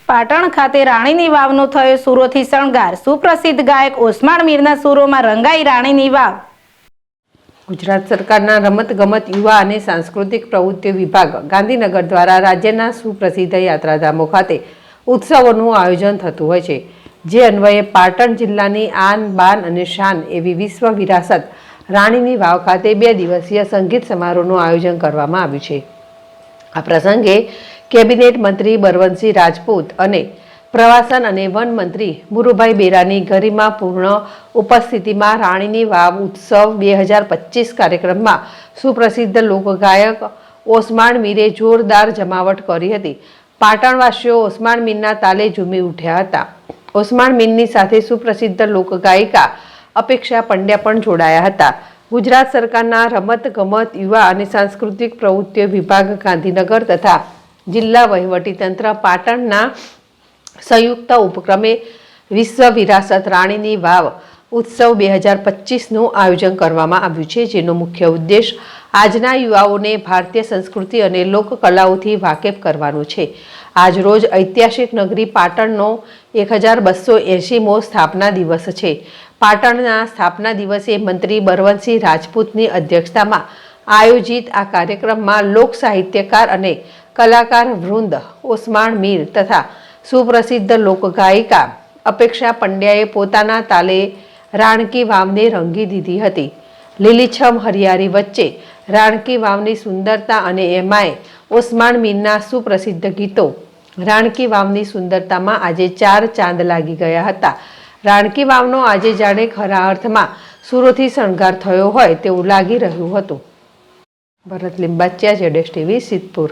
પાટણ ખાતે રાણીની વાવનો થયો સૂરોથી શણગાર। સુપ્રસિદ્ધ ગાયક ઓસ્માણ મીરના સૂરોમાં રંગાઈ રાણીની વાવ। ગુજરાત સરકારના રમતગમત યુવા અને સાંસ્કૃતિક પ્રવૃત્તિઓ વિભાગ ગાંધીનગર દ્વારા રાજ્યના સુપ્રસિદ્ધ યાત્રાધામો ખાતે ઉત્સવોનું આયોજન થતું હોય છે, જે અન્વયે પાટણ જિલ્લાની આન બાન અને શાન એવી વિશ્વ વિરાસત રાણીની વાવ ખાતે 2 દિવસીય સંગીત સમારોહનું આયોજન કરવામાં આવ્યું છે। આ પ્રસંગે કેબિનેટ મંત્રી બળવંતસિંહ રાજપૂત અને પ્રવાસન અને વન મંત્રી મુરુભાઈ બેરાની ગરિમાપૂર્ણ ઉપસ્થિતિમાં રાણીની વાવ ઉત્સવ 2025 કાર્યક્રમમાં સુપ્રસિદ્ધ લોકગાયક ઓસ્માણ મીરે જોરદાર જમાવટ કરી હતી। પાટણવાસીઓ ઓસ્માણ મીરના તાલે ઝૂમી ઉઠ્યા હતા। ઓસ્માણ મીરની સાથે સુપ્રસિદ્ધ લોકગાયિકા અપેક્ષા પંડ્યા પણ જોડાયા હતા। ગુજરાત સરકારના રમતગમત યુવા અને સાંસ્કૃતિક પ્રવૃત્તિઓ વિભાગ ગાંધીનગર તથા જિલ્લા વહીવટીતંત્ર પાટણના સંયુક્ત ઉપક્રમે વિશ્વ વિરાસત રાણીની વાવ ઉત્સવ 2025નું આયોજન કરવામાં આવ્યું છે, જેનો મુખ્ય ઉદ્દેશ આજના યુવાઓને ભારતીય સંસ્કૃતિ અને લોકકલાઓથી વાકેફ કરવાનો છે। આજરોજ ઐતિહાસિક નગરી પાટણનો 1280મો સ્થાપના દિવસ છે। પાટણના સ્થાપના દિવસે મંત્રી બળવંતસિંહ રાજપૂતની અધ્યક્ષતામાં આયોજિત આ કાર્યક્રમમાં લોક સાહિત્યકાર અને કલાકાર વૃંદ ઓસ્માણ મીર તથા સુપ્રસિદ્ધ લોકગાયિકા અપેક્ષા પંડ્યાએ પોતાના તાલે રાણકી વાવને રંગી દીધી હતી। લીલીછમ હરિયાળી વચ્ચે રાણકી વાવની સુંદરતા અને એમાંય ઓસ્માણ મીરના સુપ્રસિદ્ધ ગીતો રાણકી વાવની સુંદરતામાં આજે 4 ચાંદ લાગી ગયા હતા। રાણકી વાવનો આજે જાણે ખરા અર્થમાં સૂરોથી શણગાર થયો હોય તેવું લાગી રહ્યું હતું। ભરત લિંબાચિયા, ZSTV, સિદ્ધપુર।